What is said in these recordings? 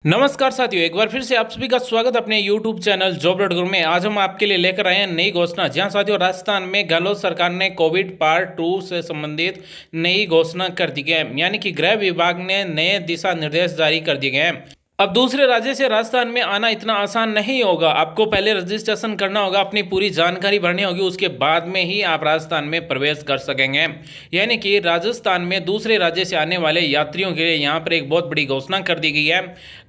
नमस्कार साथियों, एक बार फिर से आप सभी का स्वागत अपने YouTube चैनल जॉब डॉट गुरु में। आज हम आपके लिए लेकर आए हैं नई घोषणा। जहां साथियों राजस्थान में गहलोत सरकार ने कोविड पार्ट 2 से संबंधित नई घोषणा कर दी है, यानी कि गृह विभाग ने नए दिशा निर्देश जारी कर दिए गए हैं। अब दूसरे राज्य से राजस्थान में आना इतना आसान नहीं होगा। आपको पहले रजिस्ट्रेशन करना होगा, अपनी पूरी जानकारी भरनी होगी, उसके बाद में ही आप राजस्थान में प्रवेश कर सकेंगे। यानी कि राजस्थान में दूसरे राज्य से आने वाले यात्रियों के लिए यहाँ पर एक बहुत बड़ी घोषणा कर दी गई है।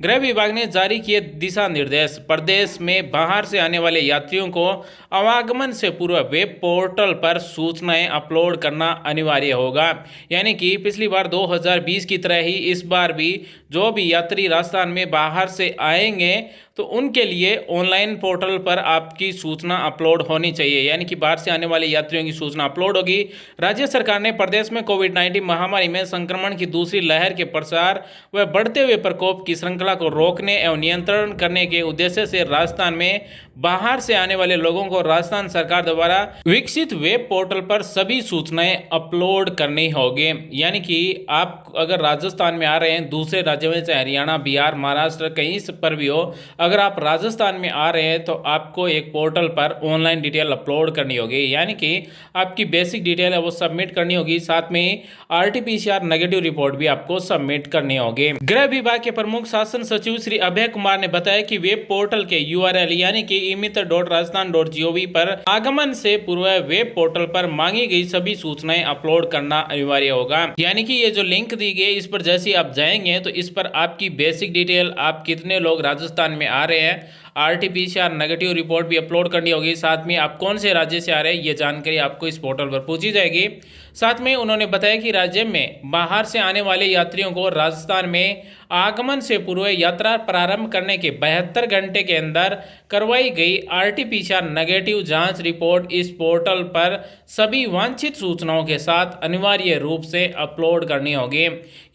गृह विभाग ने जारी किए दिशा निर्देश। प्रदेश में बाहर से आने वाले यात्रियों को आवागमन से पूर्व वेब पोर्टल पर सूचनाएं अपलोड करना अनिवार्य होगा। यानी कि पिछली बार 2020 की तरह ही इस बार भी जो भी यात्री राजस्थान में बाहर से आएंगे तो उनके लिए ऑनलाइन पोर्टल पर आपकी सूचना अपलोड होनी चाहिए। यानी कि बाहर से आने वाले यात्रियों की सूचना अपलोड होगी। राज्य सरकार ने प्रदेश में कोविड-19 महामारी में संक्रमण की दूसरी लहर के प्रसार व बढ़ते हुए प्रकोप की श्रृंखला को रोकने एवं नियंत्रण करने के उद्देश्य से राजस्थान में बाहर से आने वाले लोगों को राजस्थान सरकार द्वारा विकसित वेब पोर्टल पर सभी सूचनाएं अपलोड करनी होगी। यानी कि आप अगर राजस्थान में आ रहे हैं दूसरे राज्यों में, चाहे हरियाणा, बिहार, महाराष्ट्र, कहीं पर भी हो, अगर आप राजस्थान में आ रहे हैं तो आपको एक पोर्टल पर ऑनलाइन डिटेल अपलोड करनी होगी। यानी कि आपकी बेसिक डिटेल है वो सबमिट करनी होगी। साथ में आरटीपीसीआर नेगेटिव रिपोर्ट भी आपको सबमिट करनी होगी। गृह विभाग के प्रमुख शासन सचिव श्री अभय कुमार ने बताया कि वेब पोर्टल के यूआरएल यानी कि imiत्र.rajasthan.gov पर आगमन से पूर्व वेब पोर्टल पर मांगी गई सभी सूचनाएं अपलोड करना अनिवार्य होगा। यानी कि ये जो लिंक दी गई इस पर जैसे आप जाएंगे तो इस पर आपकी बेसिक डिटेल, आप कितने लोग राजस्थान में आ रहे हैं, आरटीपीसीआर नेगेटिव रिपोर्ट भी अपलोड करनी होगी। साथ में आप कौन से राज्य से आ रहे हैं ये जानकारी आपको इस पोर्टल पर पूछी जाएगी। साथ में उन्होंने बताया कि राज्य में बाहर से आने वाले यात्रियों को राजस्थान में आगमन से पूर्व यात्रा प्रारंभ करने के 72 घंटे के अंदर करवाई गई आरटीपीसीआर नेगेटिव जांच रिपोर्ट इस पोर्टल पर सभी वांछित सूचनाओं के साथ अनिवार्य रूप से अपलोड करनी होगी।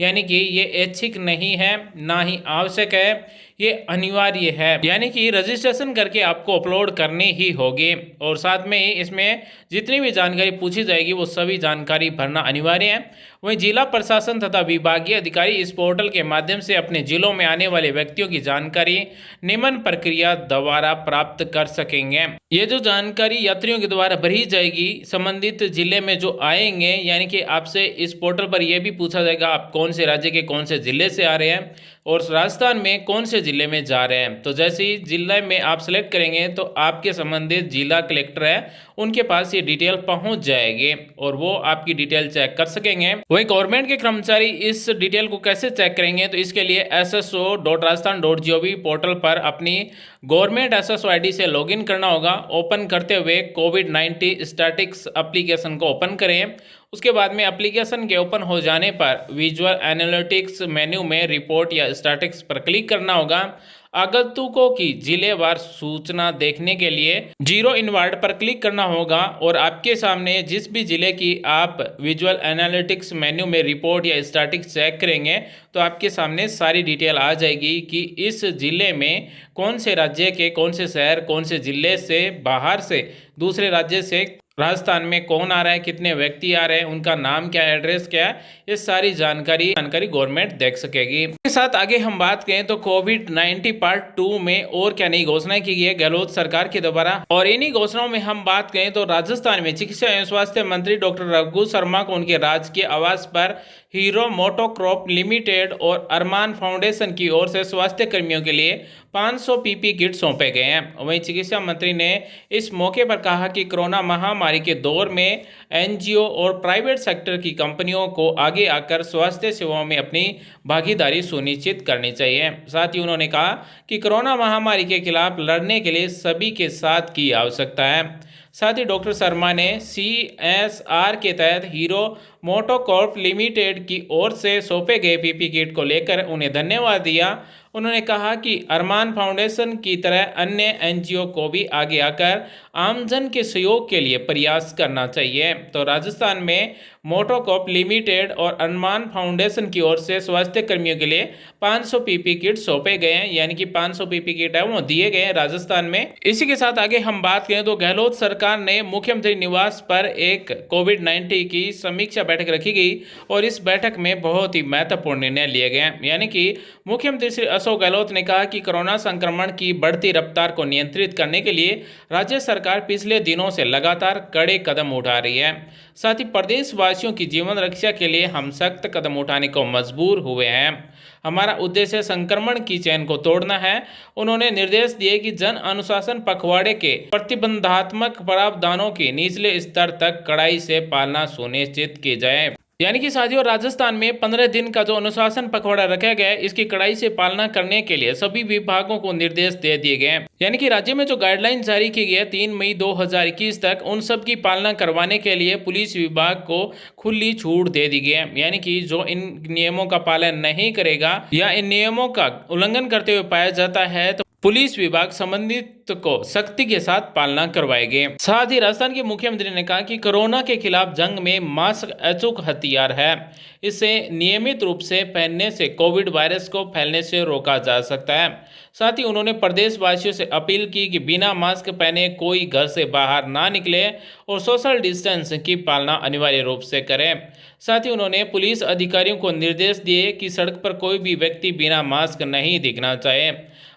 यानी कि ये ऐच्छिक नहीं है, ना ही आवश्यक है, ये अनिवार्य है। यानी कि रजिस्ट्रेशन करके आपको अपलोड करनी ही होगी। और साथ में ही इसमें जितनी भी जानकारी पूछी जाएगी वो सभी जानकारी भरना अनिवार्य है। वहीं जिला प्रशासन तथा विभागीय अधिकारी इस पोर्टल के माध्यम से अपने जिलों में आने वाले व्यक्तियों की जानकारी निम्न प्रक्रिया द्वारा प्राप्त कर सकेंगे। ये जो जानकारी यात्रियों के द्वारा भरी जाएगी संबंधित जिले में जो आएंगे, यानी कि आपसे इस पोर्टल पर यह भी पूछा जाएगा आप कौन से राज्य के कौन से जिले से आ रहे हैं और राजस्थान में कौन से जिले में जा रहे हैं। तो जैसे ही जिले में आप सेलेक्ट करेंगे तो आपके संबंधित जिला कलेक्टर है उनके पास ये डिटेल पहुंच जाएगी और वो आपकी डिटेल चेक कर सकेंगे। वही गवर्नमेंट के कर्मचारी इस डिटेल को कैसे चेक करेंगे तो इसके लिए sso.rajasthan.gov पोर्टल पर अपनी गवर्नमेंट SSO ID से लॉगिन करना होगा। ओपन करते हुए कोविड-19 स्टैटिक्स एप्लीकेशन को ओपन करें। उसके बाद में एप्लीकेशन के ओपन हो जाने पर विजुअल एनालिटिक्स मेन्यू में रिपोर्ट या स्टैटिक्स पर क्लिक करना होगा। आगंतुकों की जिलेवार सूचना देखने के लिए जीरो इनवर्ड पर क्लिक करना होगा और आपके सामने जिस भी जिले की आप विजुअल एनालिटिक्स मेन्यू में रिपोर्ट या स्टैटिक्स चेक करेंगे तो आपके सामने सारी डिटेल आ जाएगी कि इस जिले में कौन से राज्य के कौन से शहर, कौन से जिले से बाहर से दूसरे राज्य से राजस्थान में कौन आ रहा है, कितने व्यक्ति आ रहे हैं, उनका नाम क्या है, एड्रेस क्या है, ये सारी जानकारी गवर्नमेंट देख सकेगी। इसके साथ आगे हम बात करें तो कोविड-19 पार्ट 2 में और क्या नई घोषणाएं की गई है गहलोत सरकार के द्वारा। और इन्हीं घोषणाओं में हम बात करें तो राजस्थान में चिकित्सा एवं स्वास्थ्य मंत्री डॉक्टर रघु शर्मा को उनके राजकीय आवास पर हीरो मोटोक्रॉप लिमिटेड और अरमान फाउंडेशन की ओर से स्वास्थ्य कर्मियों के लिए 500 पीपी किट सौंपे गए हैं। वहीं चिकित्सा मंत्री ने इस मौके पर कहा कि कोरोना महामारी के दौर में एनजीओ और प्राइवेट सेक्टर की कंपनियों को आगे आकर स्वास्थ्य सेवाओं में अपनी भागीदारी सुनिश्चित करनी चाहिए। साथ ही उन्होंने कहा कि कोरोना महामारी के खिलाफ लड़ने के लिए सभी के साथ की आवश्यकता है। साथ ही डॉक्टर शर्मा ने CSR के तहत हीरो मोटोकॉर्प लिमिटेड की ओर से सौंपे गए पीपी किट को लेकर उन्हें धन्यवाद दिया। उन्होंने कहा कि अरमान फाउंडेशन की तरह अन्य एनजीओ को भी आगे आकर आमजन के सहयोग के लिए प्रयास करना चाहिए। तो राजस्थान में मोटोकॉप लिमिटेड और अरमान फाउंडेशन की ओर से स्वास्थ्य कर्मियों के लिए 500 पीपी किट सौंपे गए हैं, यानी कि 500 पीपी किट है वो दिए गए हैं राजस्थान में। इसी के साथ आगे हम बात करें तो गहलोत सरकार ने मुख्यमंत्री निवास पर एक कोविड-19 की समीक्षा बैठक रखी गई और इस बैठक में बहुत ही महत्वपूर्ण निर्णय लिए गए हैं। यानी कि मुख्यमंत्री श्री अशोक गहलोत ने कहा कि कोरोना संक्रमण की बढ़ती रफ्तार को नियंत्रित करने के लिए राज्य सरकार पिछले दिनों से लगातार कड़े कदम उठा रही है। साथ ही प्रदेशवासियों की जीवन रक्षा के लिए हम सख्त कदम उठाने को मजबूर हुए हैं। हमारा उद्देश्य संक्रमण की चेन को तोड़ना है। उन्होंने निर्देश दिए कि जन अनुशासन पखवाड़े के प्रतिबंधात्मक प्रावधानों की निचले स्तर तक कड़ाई से पालना सुनिश्चित की जाए। यानी कि साथियों, राजस्थान में 15 दिन का जो अनुशासन पखवाड़ा रखा गया है, इसकी कड़ाई से पालना करने के लिए सभी विभागों को निर्देश दे दिए गए हैं। यानी कि राज्य में जो गाइडलाइन जारी की गई है 3 मई 2021 तक, उन सब की पालना करवाने के लिए पुलिस विभाग को खुली छूट दे दी गई है। यानी कि जो इन नियमों का पालन नहीं करेगा या इन नियमों का उल्लंघन करते हुए पाया जाता है तो पुलिस विभाग संबंधित को सख्ती के साथ पालना करवाएंगे। साथ ही राजस्थान के मुख्यमंत्री ने कहा कि कोरोना के खिलाफ जंग में मास्क अचूक हथियार है। इसे नियमित रूप से पहनने से कोविड वायरस को फैलने से रोका जा सकता है। साथ ही उन्होंने प्रदेशवासियों से अपील की कि बिना मास्क पहने कोई घर से बाहर ना निकले और सोशल डिस्टेंस की पालना अनिवार्य रूप से करें। साथ ही उन्होंने पुलिस अधिकारियों को निर्देश दिए कि सड़क पर कोई भी व्यक्ति बिना मास्क नहीं दिखना चाहिए।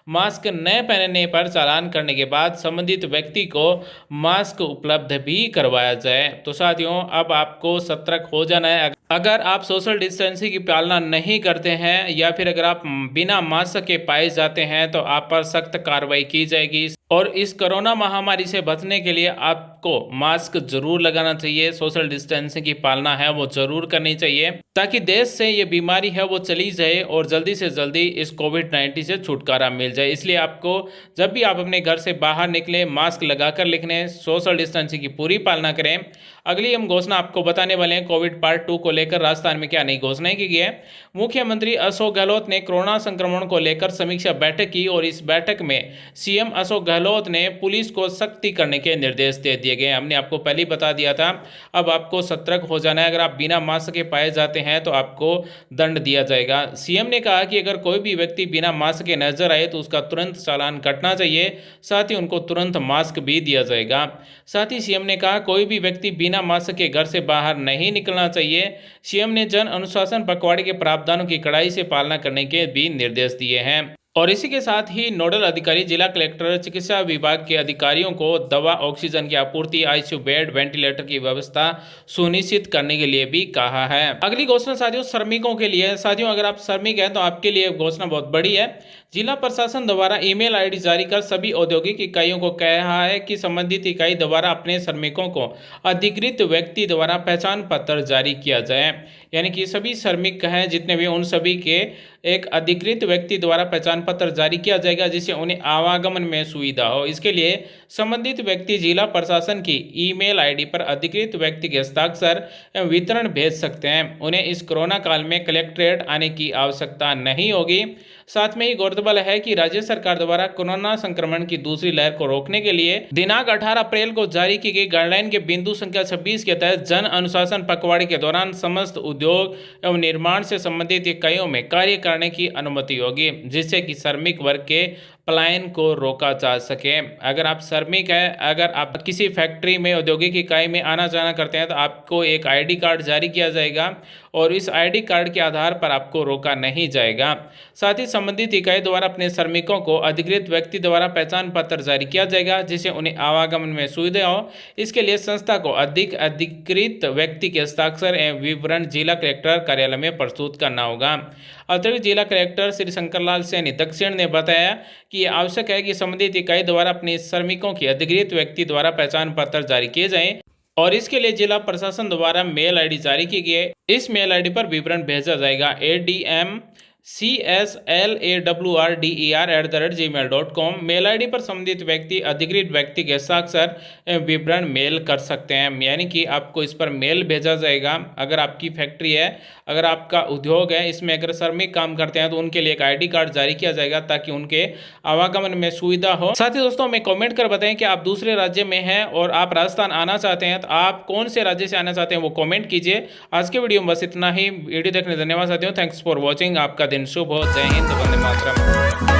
मास्क न पहनने पर चालान करने के बाद संबंधित व्यक्ति को मास्क उपलब्ध भी करवाया जाए। तो साथियों, अब आपको सतर्क हो जाना है। अगर आप सोशल डिस्टेंसिंग की पालना नहीं करते हैं या फिर अगर आप बिना मास्क के पाए जाते हैं तो आप पर सख्त कार्रवाई की जाएगी। और इस कोरोना महामारी से बचने के लिए आपको मास्क जरूर लगाना चाहिए, सोशल डिस्टेंसिंग की पालना है वो जरूर करनी चाहिए, ताकि देश से ये बीमारी है वो चली जाए और जल्दी से जल्दी इस कोविड-19 से छुटकारा मिल जाए। इसलिए आपको जब भी आप अपने घर से बाहर निकलें, मास्क लगाकर निकलें, सोशल डिस्टेंसिंग की पूरी पालना करें। अगली हम घोषणा आपको बताने वाले हैं कोविड पार्ट 2 को लेकर राजस्थान में क्या नई घोषणाएं की गई है। मुख्यमंत्री अशोक गहलोत ने कोरोना संक्रमण को लेकर समीक्षा बैठक की और इस बैठक में सीएम अशोक गहलोत ने पुलिस को सख्ती करने के निर्देश दे दिए गए। हमने आपको पहले ही बता दिया था, अब आपको सतर्क हो जाना है। अगर आप बिना मास्क के पाए जाते हैं तो आपको दंड दिया जाएगा। सीएम ने कहा कि अगर कोई भी व्यक्ति बिना मास्क के नजर आए तो उसका तुरंत चालान कटना चाहिए, साथ ही उनको तुरंत मास्क भी दिया जाएगा। साथ ही सीएम ने कहा कोई भी व्यक्ति बिना मास्क के घर से बाहर नहीं निकलना चाहिए। सीएम ने जन अनुशासन पखवाड़े के प्रावधानों की कड़ाई से पालना करने के भी निर्देश दिए हैं। और इसी के साथ ही नोडल अधिकारी जिला कलेक्टर चिकित्सा विभाग के अधिकारियों को दवा, ऑक्सीजन की आपूर्ति, आईसीयू बेड, वेंटिलेटर की व्यवस्था सुनिश्चित करने के लिए भी कहा है। अगली घोषणा साथियों श्रमिकों के लिए। साथियों, अगर आप श्रमिक हैं तो आपके लिए घोषणा बहुत बड़ी है। जिला प्रशासन द्वारा ईमेल आईडी जारी कर सभी औद्योगिक इकाइयों को कहा है कि संबंधित इकाई द्वारा अपने श्रमिकों को अधिकृत व्यक्ति द्वारा पहचान पत्र जारी किया जाए। यानी कि सभी श्रमिक हैं जितने भी, उन सभी के एक अधिकृत व्यक्ति द्वारा पहचान पत्र जारी किया जाएगा जिससे उन्हें आवागमन में सुविधा हो। इसके लिए संबंधित व्यक्ति जिला प्रशासन की ईमेल आईडी पर अधिकृत व्यक्ति के हस्ताक्षर एवं वितरण भेज सकते हैं। उन्हें इस कोरोना काल में कलेक्ट्रेट आने की आवश्यकता नहीं होगी। साथ में ही गौरतलब है कि राज्य सरकार द्वारा कोरोना संक्रमण की दूसरी लहर को रोकने के लिए दिनांक 18 अप्रैल को जारी की गई गाइडलाइन के बिंदु संख्या 26 के तहत जन अनुशासन पखवाड़े के दौरान समस्त उद्योग एवं निर्माण से संबंधित इकाइयों में कार्य करने की अनुमति होगी, जिससे कि श्रमिक वर्ग के पलायन को रोका जा सके। अगर आप श्रमिक हैं, अगर आप किसी फैक्ट्री में, औद्योगिक इकाई में आना जाना करते हैं तो आपको एक आईडी कार्ड जारी किया जाएगा और इस आईडी कार्ड के आधार पर आपको रोका नहीं जाएगा। साथ ही संबंधित इकाई द्वारा अपने श्रमिकों को अधिकृत व्यक्ति द्वारा पहचान पत्र जारी किया जाएगा जिससे उन्हें आवागमन में सुविधा हो। इसके लिए संस्था को अधिकृत व्यक्ति के हस्ताक्षर एवं विवरण जिला कलेक्टर कार्यालय में प्रस्तुत करना होगा। अतिरिक्त जिला कलेक्टर श्री शंकरलाल सैनी दक्षिण ने बताया कि यह आवश्यक है कि संबंधित इकाई द्वारा अपने श्रमिकों की अधिकृत व्यक्ति द्वारा पहचान पत्र जारी किए जाएं और इसके लिए जिला प्रशासन द्वारा मेल आईडी जारी की गई है। इस मेल आईडी पर विवरण भेजा जाएगा admcslawrder@gmail.com। मेल आईडी पर संबंधित व्यक्ति अधिकृत व्यक्ति के हस्ताक्षर विवरण मेल कर सकते हैं। यानी कि आपको इस पर मेल भेजा जाएगा। अगर आपकी फैक्ट्री है, अगर आपका उद्योग है, इसमें अगर श्रमिक काम करते हैं तो उनके लिए एक आईडी कार्ड जारी किया जाएगा ताकि उनके आवागमन में सुविधा हो। साथ ही दोस्तों, हमें कमेंट कर बताएं कि आप दूसरे राज्य में हैं और आप राजस्थान आना चाहते हैं तो आप कौन से राज्य से आना चाहते हैं वो कमेंट कीजिए। आज के वीडियो में बस इतना ही। वीडियो देखने धन्यवाद साथियों। Thanks for watching. आपका दिन शुभ हो। जय हिंद, वंदे मातरम।